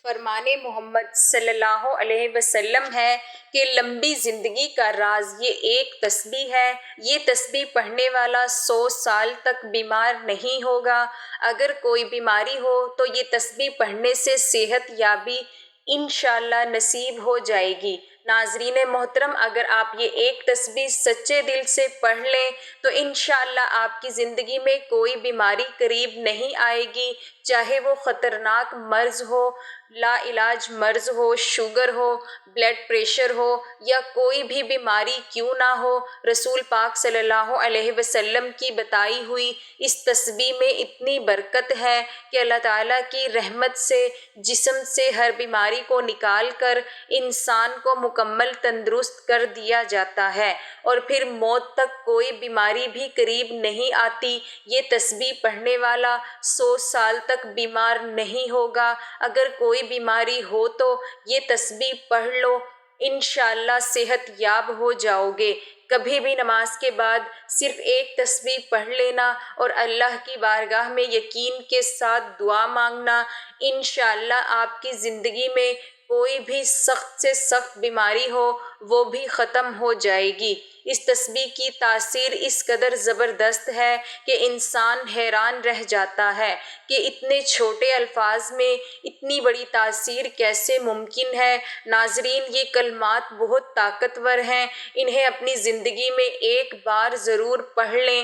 فرمان محمد صلی اللہ علیہ وسلم ہے کہ لمبی زندگی کا راز یہ ایک تسبیح ہے۔ یہ تسبیح پڑھنے والا 100 سال تک بیمار نہیں ہوگا۔ اگر کوئی بیماری ہو تو یہ تسبیح پڑھنے سے صحت یابی انشاءاللہ نصیب ہو جائے گی۔ ناظرین محترم، اگر آپ یہ ایک تسبیح سچے دل سے پڑھ لیں تو انشاءاللہ آپ کی زندگی میں کوئی بیماری قریب نہیں آئے گی، چاہے وہ خطرناک مرض ہو، لا علاج مرض ہو، شوگر ہو، بلڈ پریشر ہو یا کوئی بھی بیماری کیوں نہ ہو۔ رسول پاک صلی اللہ علیہ وسلم کی بتائی ہوئی اس تسبیح میں اتنی برکت ہے کہ اللہ تعالیٰ کی رحمت سے جسم سے ہر بیماری کو نکال کر انسان کو مکمل تندرست کر دیا جاتا ہے، اور پھر موت تک کوئی بیماری بھی قریب نہیں آتی۔ یہ تسبیح پڑھنے والا 100 سال تک بیمار نہیں ہوگا۔ اگر کوئی بیماری ہو تو یہ تسبیح پڑھ لو، انشاءاللہ صحت یاب ہو جاؤ گے۔ کبھی بھی نماز کے بعد صرف ایک تسبیح پڑھ لینا اور اللہ کی بارگاہ میں یقین کے ساتھ دعا مانگنا، انشاءاللہ آپ کی زندگی میں کوئی بھی سخت سے سخت بیماری ہو وہ بھی ختم ہو جائے گی۔ اس تسبیح کی تاثیر اس قدر زبردست ہے کہ انسان حیران رہ جاتا ہے کہ اتنے چھوٹے الفاظ میں اتنی بڑی تاثیر کیسے ممکن ہے۔ ناظرین، یہ کلمات بہت طاقتور ہیں، انہیں اپنی زندگی میں ایک بار ضرور پڑھ لیں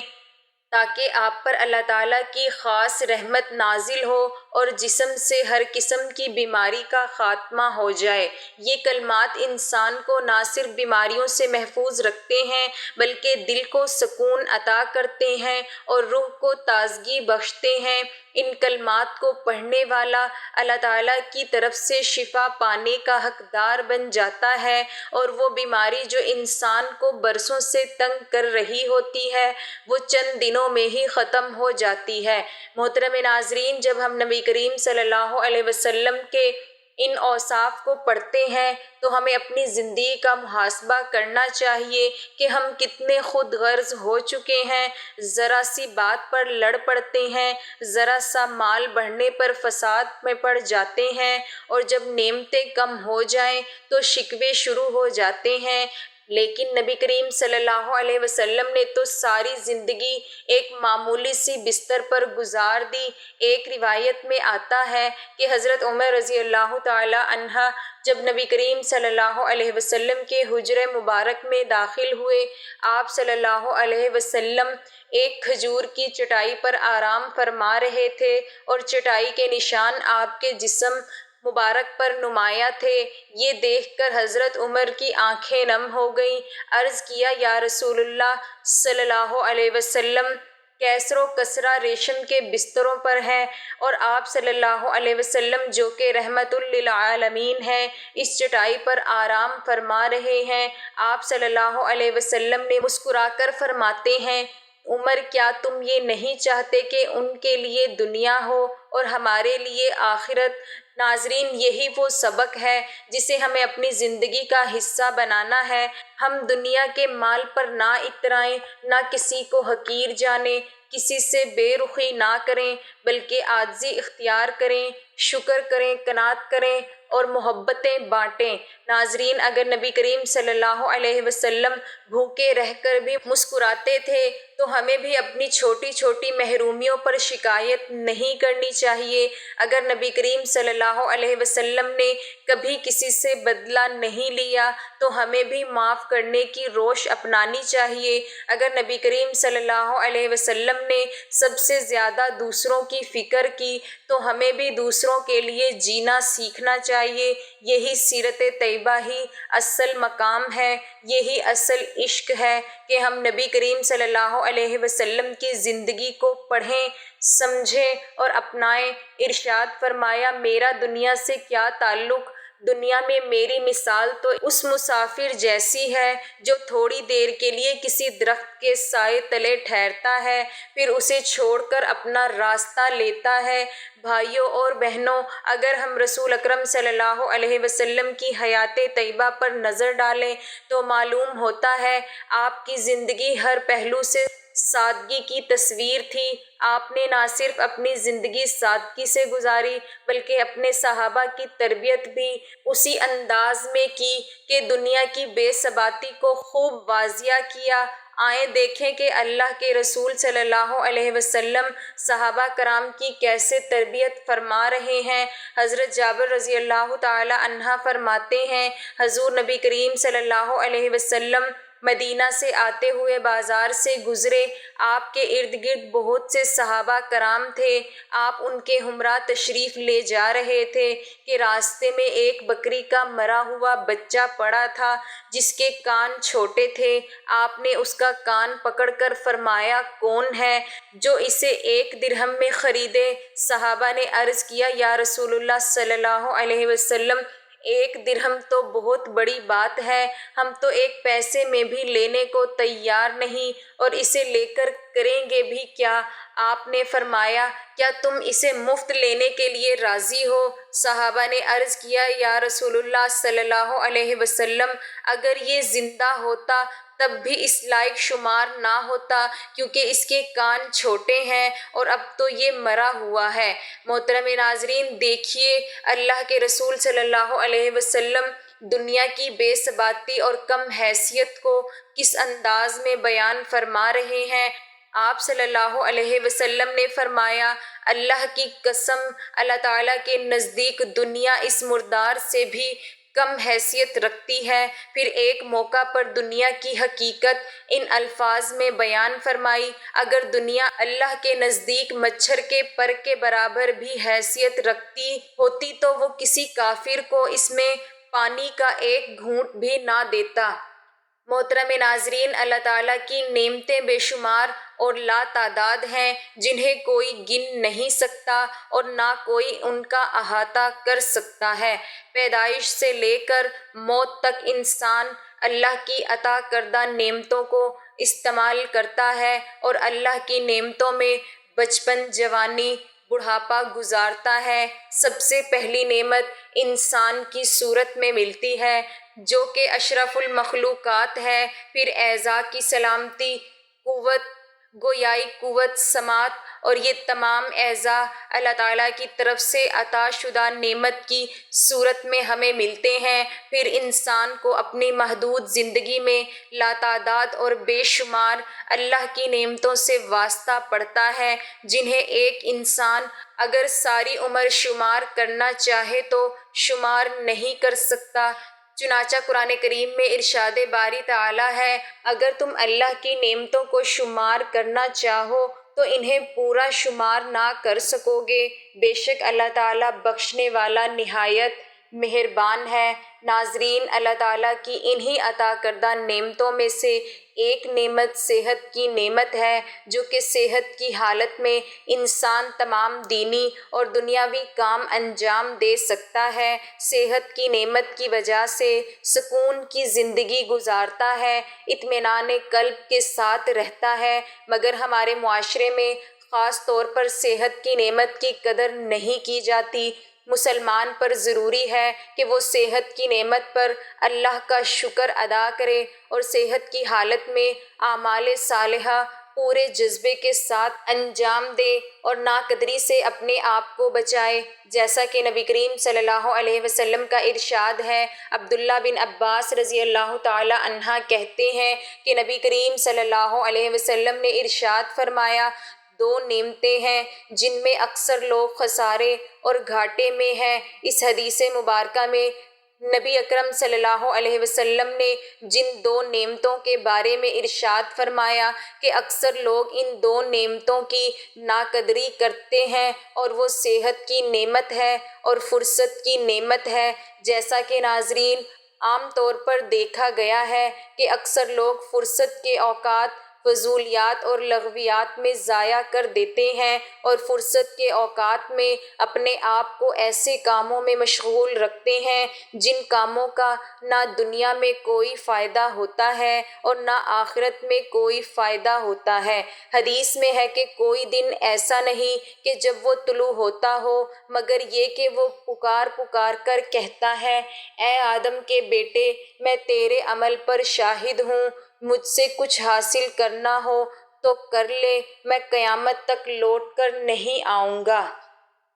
تاکہ آپ پر اللہ تعالیٰ کی خاص رحمت نازل ہو اور جسم سے ہر قسم کی بیماری کا خاتمہ ہو جائے۔ یہ کلمات انسان کو نہ صرف بیماریوں سے محفوظ رکھتے ہیں بلکہ دل کو سکون عطا کرتے ہیں اور روح کو تازگی بخشتے ہیں۔ ان کلمات کو پڑھنے والا اللہ تعالیٰ کی طرف سے شفا پانے کا حقدار بن جاتا ہے، اور وہ بیماری جو انسان کو برسوں سے تنگ کر رہی ہوتی ہے وہ چند دنوں میں ہی ختم ہو جاتی ہے۔ محترم ناظرین، جب ہم نبی کریم صلی اللہ علیہ وسلم کے ان اوصاف کو پڑھتے ہیں تو ہمیں اپنی زندگی کا محاسبہ کرنا چاہیے کہ ہم کتنے خود غرض ہو چکے ہیں۔ ذرا سی بات پر لڑ پڑتے ہیں، ذرا سا مال بڑھنے پر فساد میں پڑ جاتے ہیں، اور جب نعمتیں کم ہو جائیں تو شکوے شروع ہو جاتے ہیں۔ لیکن نبی کریم صلی اللہ علیہ وسلم نے تو ساری زندگی ایک معمولی سی بستر پر گزار دی۔ ایک روایت میں آتا ہے کہ حضرت عمر رضی اللہ تعالی عنہ جب نبی کریم صلی اللہ علیہ وسلم کے حجرہ مبارک میں داخل ہوئے، آپ صلی اللہ علیہ وسلم ایک کھجور کی چٹائی پر آرام فرما رہے تھے، اور چٹائی کے نشان آپ کے جسم مبارک پر نمایاں تھے۔ یہ دیکھ کر حضرت عمر کی آنکھیں نم ہو گئیں۔ عرض کیا، یا رسول اللہ صلی اللہ علیہ وسلم، کیسر و کسرہ ریشم کے بستروں پر ہیں، اور آپ صلی اللہ علیہ وسلم جو کہ رحمت للعالمین ہیں اس چٹائی پر آرام فرما رہے ہیں۔ آپ صلی اللہ علیہ وسلم نے مسکرا کر فرماتے ہیں، عمر، کیا تم یہ نہیں چاہتے کہ ان کے لیے دنیا ہو اور ہمارے لیے آخرت؟ ناظرین، یہی وہ سبق ہے جسے ہمیں اپنی زندگی کا حصہ بنانا ہے۔ ہم دنیا کے مال پر نہ اترائیں، نہ کسی کو حقیر جانیں، کسی سے بے رخی نہ کریں، بلکہ عاجزی اختیار کریں، شکر کریں، قناعت کریں اور محبتیں بانٹیں۔ ناظرین، اگر نبی کریم صلی اللہ علیہ وسلم بھوکے رہ کر بھی مسکراتے تھے تو ہمیں بھی اپنی چھوٹی چھوٹی محرومیوں پر شکایت نہیں کرنی چاہیے۔ اگر نبی کریم صلی اللہ علیہ وسلم نے کبھی کسی سے بدلہ نہیں لیا تو ہمیں بھی معاف کرنے کی روش اپنانی چاہیے۔ اگر نبی کریم صلی اللہ علیہ وسلم نے سب سے زیادہ دوسروں کی فکر کی تو ہمیں بھی دوسروں کے لیے جینا سیکھنا چاہیے۔ یہی سیرت طیبہ ہی اصل مقام ہے، یہی اصل عشق ہے کہ ہم نبی کریم صلی اللہ علیہ وسلم کی زندگی کو پڑھیں، سمجھیں اور اپنائیں۔ ارشاد فرمایا، میرا دنیا سے کیا تعلق؟ دنیا میں میری مثال تو اس مسافر جیسی ہے جو تھوڑی دیر کے لیے کسی درخت کے سائے تلے ٹھہرتا ہے، پھر اسے چھوڑ کر اپنا راستہ لیتا ہے۔ بھائیوں اور بہنوں، اگر ہم رسول اکرم صلی اللہ علیہ وسلم کی حیات طیبہ پر نظر ڈالیں تو معلوم ہوتا ہے آپ کی زندگی ہر پہلو سے سادگی کی تصویر تھی۔ آپ نے نہ صرف اپنی زندگی سادگی سے گزاری بلکہ اپنے صحابہ کی تربیت بھی اسی انداز میں کی کہ دنیا کی بے ثباتی کو خوب واضح کیا۔ آئیں دیکھیں کہ اللہ کے رسول صلی اللہ علیہ وسلم صحابہ کرام کی کیسے تربیت فرما رہے ہیں۔ حضرت جابر رضی اللہ تعالی عنہ فرماتے ہیں، حضور نبی کریم صلی اللہ علیہ وسلم مدینہ سے آتے ہوئے بازار سے گزرے۔ آپ کے ارد گرد بہت سے صحابہ کرام تھے۔ آپ ان کے ہمراہ تشریف لے جا رہے تھے کہ راستے میں ایک بکری کا مرا ہوا بچہ پڑا تھا جس کے کان چھوٹے تھے۔ آپ نے اس کا کان پکڑ کر فرمایا، کون ہے جو اسے 1 درہم میں خریدے؟ صحابہ نے عرض کیا، یا رسول اللہ صلی اللہ علیہ وسلم 1 درہم تو بہت بڑی بات ہے، ہم تو 1 پیسے میں بھی لینے کو تیار نہیں، اور اسے لے کر کریں گے بھی کیا؟ آپ نے فرمایا، کیا تم اسے مفت لینے کے لیے راضی ہو؟ صحابہ نے عرض کیا، یا رسول اللہ صلی اللہ علیہ وسلم اگر یہ زندہ ہوتا تب بھی اس لائق شمار نہ ہوتا کیونکہ اس کے کان چھوٹے ہیں اور اب تو یہ مرا ہوا ہے۔ محترم ناظرین، دیکھیے اللہ کے رسول صلی اللہ علیہ وسلم دنیا کی بے ثباتی اور کم حیثیت کو کس انداز میں بیان فرما رہے ہیں۔ آپ صلی اللہ علیہ وسلم نے فرمایا، اللہ کی قسم، اللہ تعالیٰ کے نزدیک دنیا اس مردار سے بھی کم حیثیت رکھتی ہے۔ پھر ایک موقع پر دنیا کی حقیقت ان الفاظ میں بیان فرمائی، اگر دنیا اللہ کے نزدیک مچھر کے پر کے برابر بھی حیثیت رکھتی ہوتی تو وہ کسی کافر کو اس میں پانی کا 1 گھونٹ بھی نہ دیتا۔ محترم ناظرین، اللہ تعالیٰ کی نعمتیں بے شمار اور لا تعداد ہیں جنہیں کوئی گن نہیں سکتا اور نہ کوئی ان کا احاطہ کر سکتا ہے۔ پیدائش سے لے کر موت تک انسان اللہ کی عطا کردہ نعمتوں کو استعمال کرتا ہے اور اللہ کی نعمتوں میں بچپن، جوانی، بڑھاپا گزارتا ہے۔ سب سے پہلی نعمت انسان کی صورت میں ملتی ہے جو کہ اشرف المخلوقات ہے، پھر اعضاء کی سلامتی، قوت گویائی، قوت سماعت، اور یہ تمام اعضاء اللہ تعالیٰ کی طرف سے عطا شدہ نعمت کی صورت میں ہمیں ملتے ہیں۔ پھر انسان کو اپنی محدود زندگی میں لاتعداد اور بے شمار اللہ کی نعمتوں سے واسطہ پڑتا ہے جنہیں ایک انسان اگر ساری عمر شمار کرنا چاہے تو شمار نہیں کر سکتا۔ چنانچہ قرآن کریم میں ارشاد باری تعالیٰ ہے، اگر تم اللہ کی نعمتوں کو شمار کرنا چاہو تو انہیں پورا شمار نہ کر سکو گے، بے شک اللہ تعالیٰ بخشنے والا نہایت مہربان ہے۔ ناظرین، اللہ تعالیٰ کی انہی عطا کردہ نعمتوں میں سے ایک نعمت صحت کی نعمت ہے، جو کہ صحت کی حالت میں انسان تمام دینی اور دنیاوی کام انجام دے سکتا ہے۔ صحت کی نعمت کی وجہ سے سکون کی زندگی گزارتا ہے، اطمینان قلب کے ساتھ رہتا ہے، مگر ہمارے معاشرے میں خاص طور پر صحت کی نعمت کی قدر نہیں کی جاتی۔ مسلمان پر ضروری ہے کہ وہ صحت کی نعمت پر اللہ کا شکر ادا کرے اور صحت کی حالت میں اعمال صالحہ پورے جذبے کے ساتھ انجام دے اور ناقدری سے اپنے آپ کو بچائے، جیسا کہ نبی کریم صلی اللہ علیہ وسلم کا ارشاد ہے۔ عبداللہ بن عباس رضی اللہ تعالی عنہ کہتے ہیں کہ نبی کریم صلی اللہ علیہ وسلم نے ارشاد فرمایا، 2 نعمتیں ہیں جن میں اکثر لوگ خسارے اور گھاٹے میں ہیں۔ اس حدیث مبارکہ میں نبی اکرم صلی اللہ علیہ وسلم نے جن 2 نعمتوں کے بارے میں ارشاد فرمایا کہ اکثر لوگ ان 2 نعمتوں کی ناقدری کرتے ہیں، اور وہ صحت کی نعمت ہے اور فرصت کی نعمت ہے۔ جیسا کہ ناظرین عام طور پر دیکھا گیا ہے کہ اکثر لوگ فرصت کے اوقات فضولیات اور لغویات میں ضائع کر دیتے ہیں اور فرصت کے اوقات میں اپنے آپ کو ایسے کاموں میں مشغول رکھتے ہیں جن کاموں کا نہ دنیا میں کوئی فائدہ ہوتا ہے اور نہ آخرت میں کوئی فائدہ ہوتا ہے۔ حدیث میں ہے کہ کوئی دن ایسا نہیں کہ جب وہ طلوع ہوتا ہو مگر یہ کہ وہ پکار پکار کر کہتا ہے، اے آدم کے بیٹے، میں تیرے عمل پر شاہد ہوں، مجھ سے کچھ حاصل کرنا ہو تو کر لے، میں قیامت تک لوٹ کر نہیں آؤں گا۔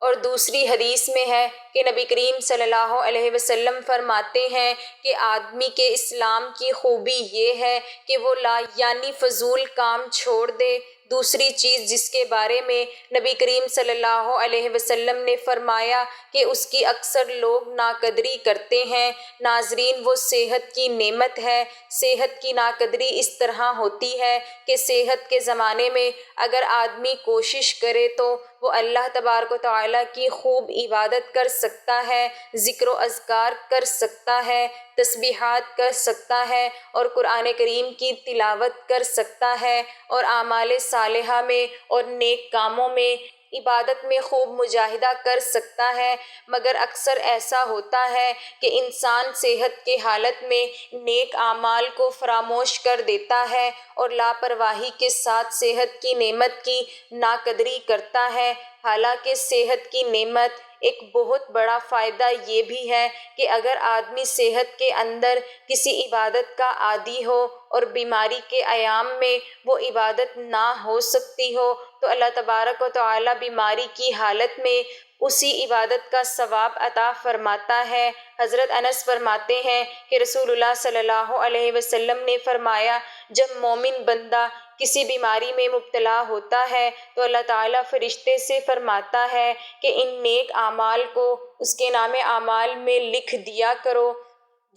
اور دوسری حدیث میں ہے کہ نبی کریم صلی اللہ علیہ وسلم فرماتے ہیں کہ آدمی کے اسلام کی خوبی یہ ہے کہ وہ یعنی فضول کام چھوڑ دے۔ دوسری چیز جس کے بارے میں نبی کریم صلی اللہ علیہ وسلم نے فرمایا کہ اس کی اکثر لوگ ناقدری کرتے ہیں۔ ناظرین، وہ صحت کی نعمت ہے۔ صحت کی ناقدری اس طرح ہوتی ہے کہ صحت کے زمانے میں اگر آدمی کوشش کرے تو وہ اللہ تبارک و تعالیٰ کی خوب عبادت کر سکتا ہے، ذکر و اذکار کر سکتا ہے، تسبیحات کر سکتا ہے اور قرآن کریم کی تلاوت کر سکتا ہے اور اعمال صالحہ میں اور نیک کاموں میں، عبادت میں خوب مجاہدہ کر سکتا ہے۔ مگر اکثر ایسا ہوتا ہے کہ انسان صحت کے حالت میں نیک اعمال کو فراموش کر دیتا ہے اور لاپرواہی کے ساتھ صحت کی نعمت کی ناقدری کرتا ہے۔ حالانکہ صحت کی نعمت ایک بہت بڑا فائدہ یہ بھی ہے کہ اگر آدمی صحت کے اندر کسی عبادت کا عادی ہو اور بیماری کے ایام میں وہ عبادت نہ ہو سکتی ہو تو اللہ تبارک و تعالیٰ بیماری کی حالت میں اسی عبادت کا ثواب عطا فرماتا ہے۔ حضرت انس فرماتے ہیں کہ رسول اللہ صلی اللہ علیہ وسلم نے فرمایا، جب مومن بندہ کسی بیماری میں مبتلا ہوتا ہے تو اللہ تعالیٰ فرشتے سے فرماتا ہے کہ ان نیک اعمال کو اس کے نام اعمال میں لکھ دیا کرو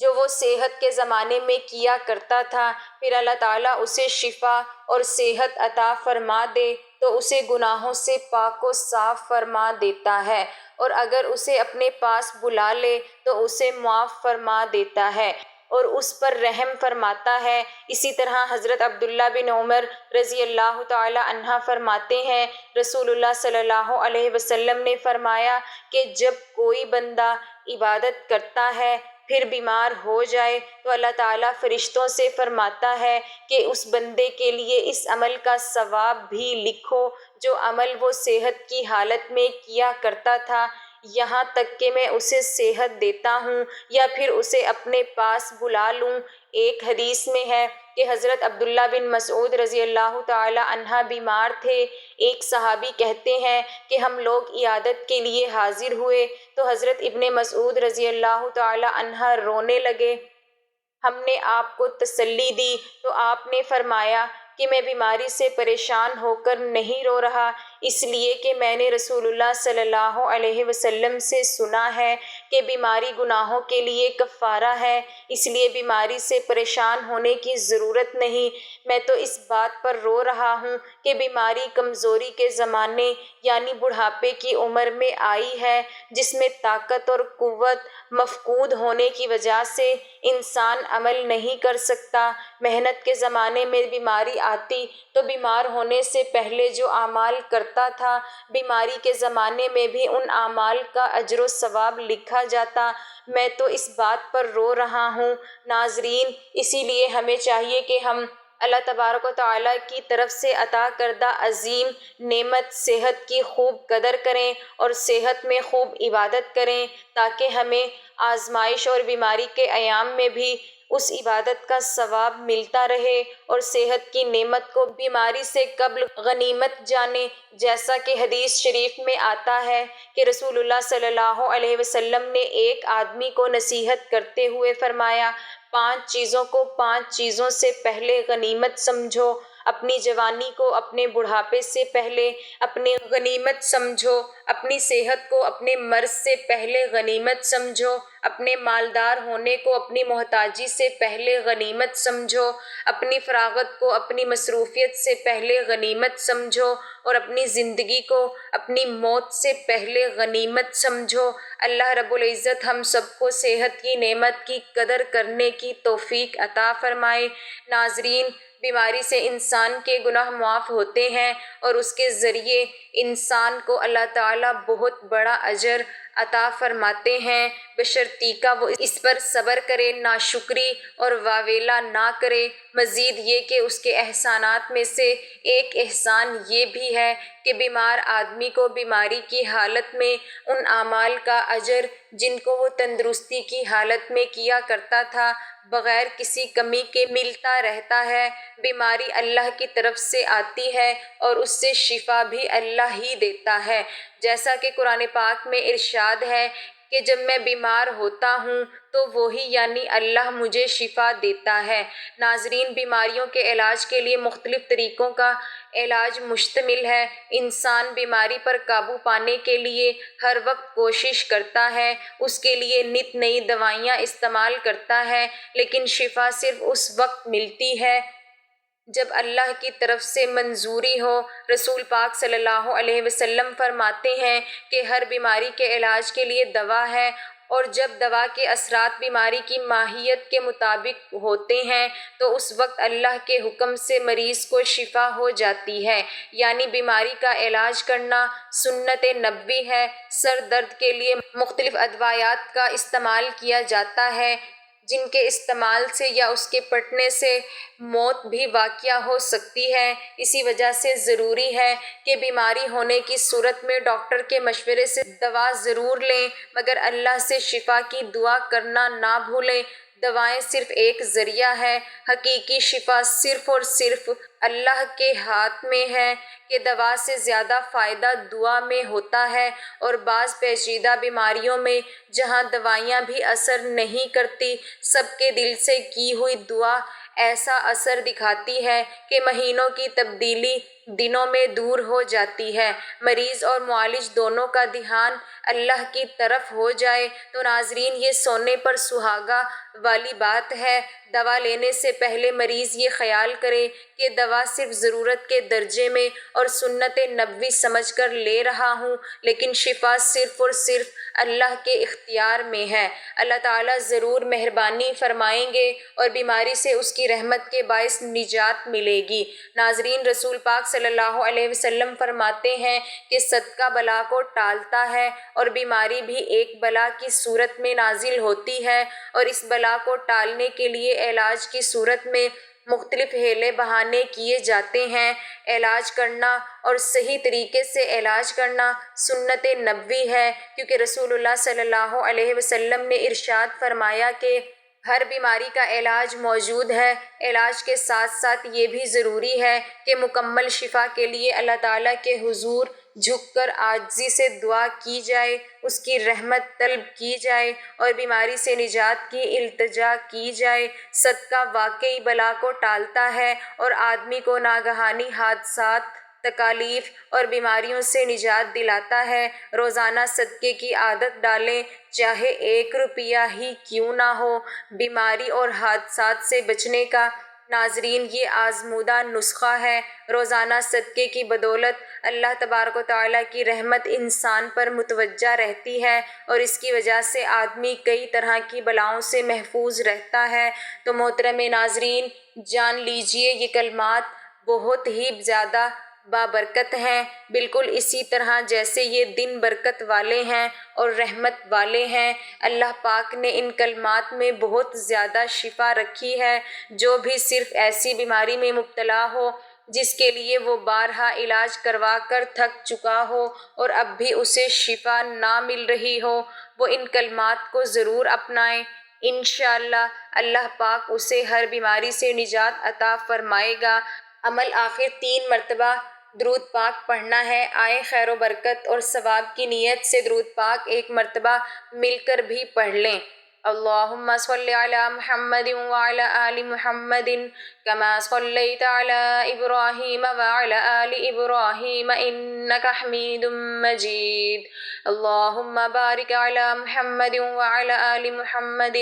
جو وہ صحت کے زمانے میں کیا کرتا تھا۔ پھر اللہ تعالیٰ اسے شفا اور صحت عطا فرما دے تو اسے گناہوں سے پاک و صاف فرما دیتا ہے، اور اگر اسے اپنے پاس بلا لے تو اسے معاف فرما دیتا ہے اور اس پر رحم فرماتا ہے۔ اسی طرح حضرت عبداللہ بن عمر رضی اللہ تعالی عنہ فرماتے ہیں، رسول اللہ صلی اللہ علیہ وسلم نے فرمایا کہ جب کوئی بندہ عبادت کرتا ہے پھر بیمار ہو جائے تو اللہ تعالیٰ فرشتوں سے فرماتا ہے کہ اس بندے کے لیے اس عمل کا ثواب بھی لکھو جو عمل وہ صحت کی حالت میں کیا کرتا تھا، یہاں تک کہ میں اسے صحت دیتا ہوں یا پھر اسے اپنے پاس بلا لوں۔ ایک حدیث میں ہے کہ حضرت عبداللہ بن مسعود رضی اللہ تعالی عنہ بیمار تھے۔ ایک صحابی کہتے ہیں کہ ہم لوگ عیادت کے لیے حاضر ہوئے تو حضرت ابن مسعود رضی اللہ تعالی عنہ رونے لگے۔ ہم نے آپ کو تسلی دی تو آپ نے فرمایا کہ میں بیماری سے پریشان ہو کر نہیں رو رہا، اس لیے کہ میں نے رسول اللہ صلی اللہ علیہ وسلم سے سنا ہے کہ بیماری گناہوں کے لیے کفارہ ہے، اس لیے بیماری سے پریشان ہونے کی ضرورت نہیں۔ میں تو اس بات پر رو رہا ہوں کہ بیماری کمزوری کے زمانے یعنی بڑھاپے کی عمر میں آئی ہے، جس میں طاقت اور قوت مفقود ہونے کی وجہ سے انسان عمل نہیں کر سکتا۔ محنت کے زمانے میں بیماری آتی تو بیمار ہونے سے پہلے جو اعمال کرتا تھا بیماری کے زمانے میں بھی ان اعمال کا اجر و ثواب لکھا جاتا۔ میں تو اس بات پر رو رہا ہوں۔ ناظرین، اسی لیے ہمیں چاہیے کہ ہم اللہ تبارک و تعالیٰ کی طرف سے عطا کردہ عظیم نعمت صحت کی خوب قدر کریں اور صحت میں خوب عبادت کریں تاکہ ہمیں آزمائش اور بیماری کے ایام میں بھی اس عبادت کا ثواب ملتا رہے اور صحت کی نعمت کو بیماری سے قبل غنیمت جانیں، جیسا کہ حدیث شریف میں آتا ہے کہ رسول اللہ صلی اللہ علیہ وسلم نے ایک آدمی کو نصیحت کرتے ہوئے فرمایا، 5 چیزوں کو 5 چیزوں سے پہلے غنیمت سمجھو، اپنی جوانی کو اپنے بڑھاپے سے پہلے اپنی غنیمت سمجھو، اپنی صحت کو اپنے مرض سے پہلے غنیمت سمجھو، اپنے مالدار ہونے کو اپنی محتاجی سے پہلے غنیمت سمجھو، اپنی فراغت کو اپنی مصروفیت سے پہلے غنیمت سمجھو اور اپنی زندگی کو اپنی موت سے پہلے غنیمت سمجھو۔ اللہ رب العزت ہم سب کو صحت کی نعمت کی قدر کرنے کی توفیق عطا فرمائے۔ ناظرین، بیماری سے انسان کے گناہ معاف ہوتے ہیں اور اس کے ذریعے انسان کو اللہ تعالیٰ بہت بڑا اجر عطا فرماتے ہیں، بشرطیکہ وہ اس پر صبر کرے، ناشکری اور واویلا نہ کرے۔ مزید یہ کہ اس کے احسانات میں سے ایک احسان یہ بھی ہے کہ بیمار آدمی کو بیماری کی حالت میں ان اعمال کا اجر جن کو وہ تندرستی کی حالت میں کیا کرتا تھا بغیر کسی کمی کے ملتا رہتا ہے۔ بیماری اللہ کی طرف سے آتی ہے اور اس سے شفا بھی اللہ ہی دیتا ہے، جیسا کہ قرآن پاک میں ارشاد ہے کہ جب میں بیمار ہوتا ہوں تو وہی یعنی اللہ مجھے شفا دیتا ہے۔ ناظرین، بیماریوں کے علاج کے لیے مختلف طریقوں کا علاج مشتمل ہے۔ انسان بیماری پر قابو پانے کے لیے ہر وقت کوشش کرتا ہے، اس کے لیے نت نئی دوائیاں استعمال کرتا ہے، لیکن شفا صرف اس وقت ملتی ہے جب اللہ کی طرف سے منظوری ہو۔ رسول پاک صلی اللہ علیہ وسلم فرماتے ہیں کہ ہر بیماری کے علاج کے لیے دوا ہے، اور جب دوا کے اثرات بیماری کی ماہیت کے مطابق ہوتے ہیں تو اس وقت اللہ کے حکم سے مریض کو شفا ہو جاتی ہے، یعنی بیماری کا علاج کرنا سنت نبوی ہے۔ سر درد کے لیے مختلف ادویات کا استعمال کیا جاتا ہے، جن کے استعمال سے یا اس کے پڑنے سے موت بھی واقع ہو سکتی ہے۔ اسی وجہ سے ضروری ہے کہ بیماری ہونے کی صورت میں ڈاکٹر کے مشورے سے دوا ضرور لیں، مگر اللہ سے شفا کی دعا کرنا نہ بھولیں۔ دوائیں صرف ایک ذریعہ ہے، حقیقی شفا صرف اور صرف اللہ کے ہاتھ میں ہے کہ دوا سے زیادہ فائدہ دعا میں ہوتا ہے، اور بعض پیچیدہ بیماریوں میں جہاں دوائیاں بھی اثر نہیں کرتی، سب کے دل سے کی ہوئی دعا ایسا اثر دکھاتی ہے کہ مہینوں کی تبدیلی دنوں میں دور ہو جاتی ہے۔ مریض اور معالج دونوں کا دھیان اللہ کی طرف ہو جائے تو ناظرین، یہ سونے پر سہاگا والی بات ہے۔ دوا لینے سے پہلے مریض یہ خیال کرے کہ دوا صرف ضرورت کے درجے میں اور سنت نبوی سمجھ کر لے رہا ہوں، لیکن شفا صرف اور صرف اللہ کے اختیار میں ہے۔ اللہ تعالیٰ ضرور مہربانی فرمائیں گے اور بیماری سے اس کی رحمت کے باعث نجات ملے گی۔ ناظرین، رسول پاک صلی اللہ علیہ وسلم فرماتے ہیں کہ صدقہ بلا کو ٹالتا ہے، اور بیماری بھی ایک بلا کی صورت میں نازل ہوتی ہے، اور اس بلا کو ٹالنے کے لیے علاج کی صورت میں مختلف ہیلے بہانے کیے جاتے ہیں۔ علاج کرنا اور صحیح طریقے سے علاج کرنا سنت نبوی ہے، کیونکہ رسول اللہ صلی اللہ علیہ وسلم نے ارشاد فرمایا کہ ہر بیماری کا علاج موجود ہے۔ علاج کے ساتھ ساتھ یہ بھی ضروری ہے کہ مکمل شفا کے لیے اللہ تعالیٰ کے حضور جھک کر عاجزی سے دعا کی جائے، اس کی رحمت طلب کی جائے اور بیماری سے نجات کی التجا کی جائے۔ صدقہ واقعی بلا کو ٹالتا ہے اور آدمی کو ناگہانی حادثات، تکالیف اور بیماریوں سے نجات دلاتا ہے۔ روزانہ صدقے کی عادت ڈالیں، چاہے 1 روپیہ ہی کیوں نہ ہو، بیماری اور حادثات سے بچنے کا۔ ناظرین، یہ آزمودہ نسخہ ہے۔ روزانہ صدقے کی بدولت اللہ تبارک و تعالیٰ کی رحمت انسان پر متوجہ رہتی ہے، اور اس کی وجہ سے آدمی کئی طرح کی بلاؤں سے محفوظ رہتا ہے۔ تو محترم ناظرین، جان لیجئے یہ کلمات بہت ہی زیادہ بابرکت ہیں، بالکل اسی طرح جیسے یہ دن برکت والے ہیں اور رحمت والے ہیں۔ اللہ پاک نے ان کلمات میں بہت زیادہ شفا رکھی ہے۔ جو بھی صرف ایسی بیماری میں مبتلا ہو جس کے لیے وہ بارہا علاج کروا کر تھک چکا ہو اور اب بھی اسے شفا نہ مل رہی ہو، وہ ان کلمات کو ضرور اپنائیں۔ انشاءاللہ اللہ پاک اسے ہر بیماری سے نجات عطا فرمائے گا۔ عمل آخر 3 مرتبہ درود پاک پڑھنا ہے۔ آئیں خیر و برکت اور ثواب کی نیت سے درود پاک ایک مرتبہ مل کر بھی پڑھ لیں۔ اللہم صل علی محمد وعلی آل محمد کما صلیت علی ابراہیم وعلی آل ابراہیم انک حمید مجید۔ اللہم بارک علی محمد وعلی آل محمد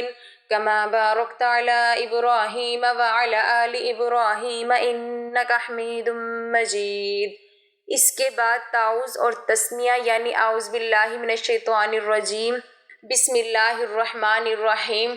کما بارکت علی ابراہیم وعلی آل ابراہیم انک حمید مجید۔ اس کے بعد تعوذ اور تسمیہ یعنی اعوذ باللہ من الشیطان الرجیم، بسم اللہ الرحمن الرحیم۔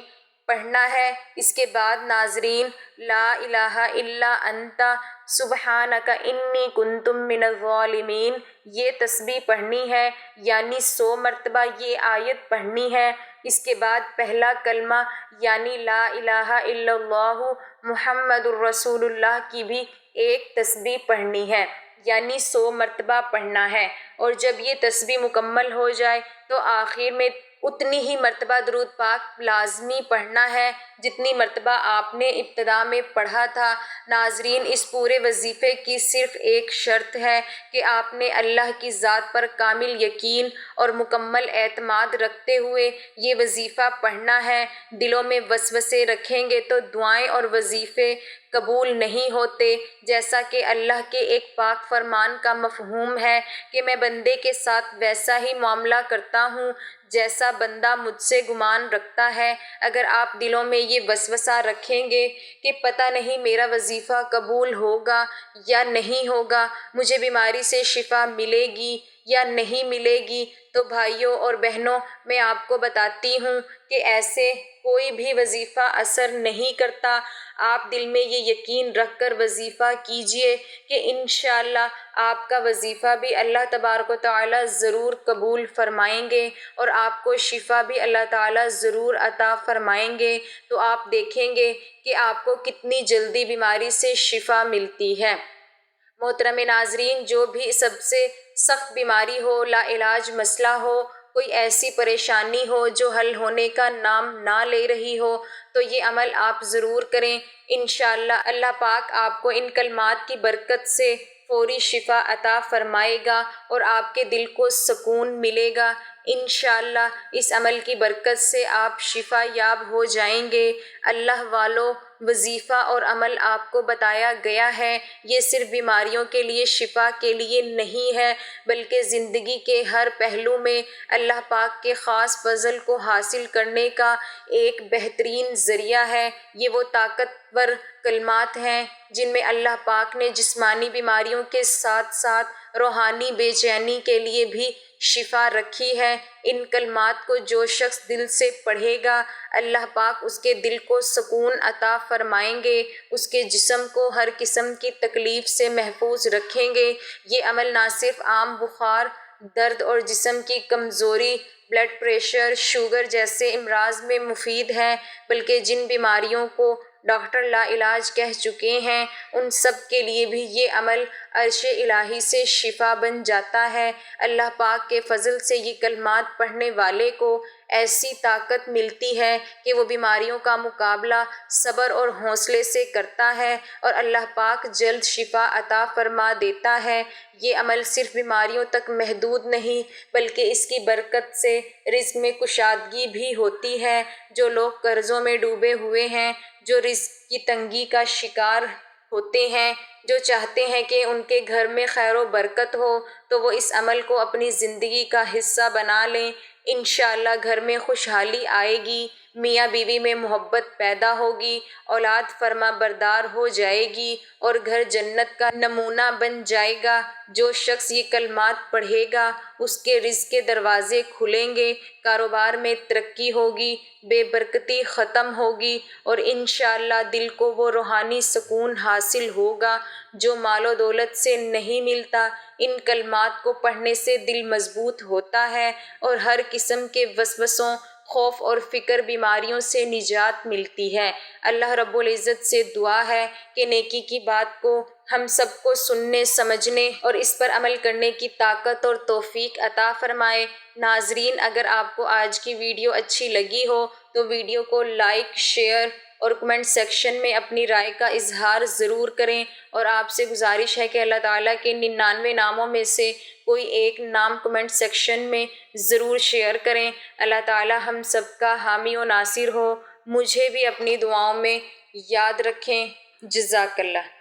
پڑھنا ہے۔ اس کے بعد ناظرین لا الہ الا انت سبحانک انی کنت من الظالمین یہ تسبیح پڑھنی ہے، یعنی 100 مرتبہ یہ آیت پڑھنی ہے۔ اس کے بعد پہلا کلمہ یعنی لا الہ الا اللہ محمد الرسول اللہ کی بھی ایک تسبیح پڑھنی ہے، یعنی 100 مرتبہ پڑھنا ہے۔ اور جب یہ تسبیح مکمل ہو جائے تو آخر میں اتنی ہی مرتبہ درود پاک لازمی پڑھنا ہے جتنی مرتبہ آپ نے ابتدا میں پڑھا تھا۔ ناظرین اس پورے وظیفے کی صرف ایک شرط ہے کہ آپ نے اللہ کی ذات پر کامل یقین اور مکمل اعتماد رکھتے ہوئے یہ وظیفہ پڑھنا ہے۔ دلوں میں وسوسے رکھیں گے تو دعائیں اور وظیفے قبول نہیں ہوتے، جیسا کہ اللہ کے ایک پاک فرمان کا مفہوم ہے کہ میں بندے کے ساتھ ویسا ہی معاملہ کرتا ہوں جیسا بندہ مجھ سے گمان رکھتا ہے۔ اگر آپ دلوں میں یہ وسوسہ رکھیں گے کہ پتہ نہیں میرا وظیفہ قبول ہوگا یا نہیں ہوگا، مجھے بیماری سے شفا ملے گی یا نہیں ملے گی، تو بھائیوں اور بہنوں میں آپ کو بتاتی ہوں کہ ایسے کوئی بھی وظیفہ اثر نہیں کرتا۔ آپ دل میں یہ یقین رکھ کر وظیفہ کیجئے کہ انشاءاللہ آپ کا وظیفہ بھی اللہ تبارک و تعالی ضرور قبول فرمائیں گے اور آپ کو شفا بھی اللہ تعالی ضرور عطا فرمائیں گے۔ تو آپ دیکھیں گے کہ آپ کو کتنی جلدی بیماری سے شفا ملتی ہے۔ محترم ناظرین جو بھی سب سے سخت بیماری ہو، لا علاج مسئلہ ہو، کوئی ایسی پریشانی ہو جو حل ہونے کا نام نہ لے رہی ہو، تو یہ عمل آپ ضرور کریں۔ انشاءاللہ اللہ پاک آپ کو ان کلمات کی برکت سے فوری شفا عطا فرمائے گا اور آپ کے دل کو سکون ملے گا۔ انشاءاللہ اس عمل کی برکت سے آپ شفا یاب ہو جائیں گے۔ اللہ والو وظیفہ اور عمل آپ کو بتایا گیا ہے، یہ صرف بیماریوں کے لیے شفا کے لیے نہیں ہے، بلکہ زندگی کے ہر پہلو میں اللہ پاک کے خاص فضل کو حاصل کرنے کا ایک بہترین ذریعہ ہے۔ یہ وہ طاقتور کلمات ہیں جن میں اللہ پاک نے جسمانی بیماریوں کے ساتھ ساتھ روحانی بے چینی کے لیے بھی شفا رکھی ہے۔ ان کلمات کو جو شخص دل سے پڑھے گا، اللہ پاک اس کے دل کو سکون عطا فرمائیں گے، اس کے جسم کو ہر قسم کی تکلیف سے محفوظ رکھیں گے۔ یہ عمل نہ صرف عام بخار، درد اور جسم کی کمزوری، بلڈ پریشر، شوگر جیسے امراض میں مفید ہے، بلکہ جن بیماریوں کو ڈاکٹر لا علاج کہہ چکے ہیں ان سب کے لیے بھی یہ عمل عرش الہی سے شفا بن جاتا ہے۔ اللہ پاک کے فضل سے یہ کلمات پڑھنے والے کو ایسی طاقت ملتی ہے کہ وہ بیماریوں کا مقابلہ صبر اور حوصلے سے کرتا ہے اور اللہ پاک جلد شفا عطا فرما دیتا ہے۔ یہ عمل صرف بیماریوں تک محدود نہیں بلکہ اس کی برکت سے رزق میں کشادگی بھی ہوتی ہے۔ جو لوگ قرضوں میں ڈوبے ہوئے ہیں، جو رزق کی تنگی کا شکار ہوتے ہیں، جو چاہتے ہیں کہ ان کے گھر میں خیر و برکت ہو، تو وہ اس عمل کو اپنی زندگی کا حصہ بنا لیں۔ انشاءاللہ گھر میں خوشحالی آئے گی، میاں بیوی میں محبت پیدا ہوگی، اولاد فرما بردار ہو جائے گی اور گھر جنت کا نمونہ بن جائے گا۔ جو شخص یہ کلمات پڑھے گا اس کے رزق کے دروازے کھلیں گے، کاروبار میں ترقی ہوگی، بے برکتی ختم ہوگی اور انشاءاللہ دل کو وہ روحانی سکون حاصل ہوگا جو مال و دولت سے نہیں ملتا۔ ان کلمات کو پڑھنے سے دل مضبوط ہوتا ہے اور ہر قسم کے وسوسوں، خوف اور فکر بیماریوں سے نجات ملتی ہے۔ اللہ رب العزت سے دعا ہے کہ نیکی کی بات کو ہم سب کو سننے، سمجھنے اور اس پر عمل کرنے کی طاقت اور توفیق عطا فرمائے۔ ناظرین اگر آپ کو آج کی ویڈیو اچھی لگی ہو تو ویڈیو کو لائک، شیئر اور کمنٹ سیکشن میں اپنی رائے کا اظہار ضرور کریں اور آپ سے گزارش ہے کہ اللہ تعالیٰ کے 99 ناموں میں سے کوئی ایک نام کمنٹ سیکشن میں ضرور شیئر کریں۔ اللہ تعالیٰ ہم سب کا حامی و ناصر ہو۔ مجھے بھی اپنی دعاؤں میں یاد رکھیں۔ جزاک اللہ۔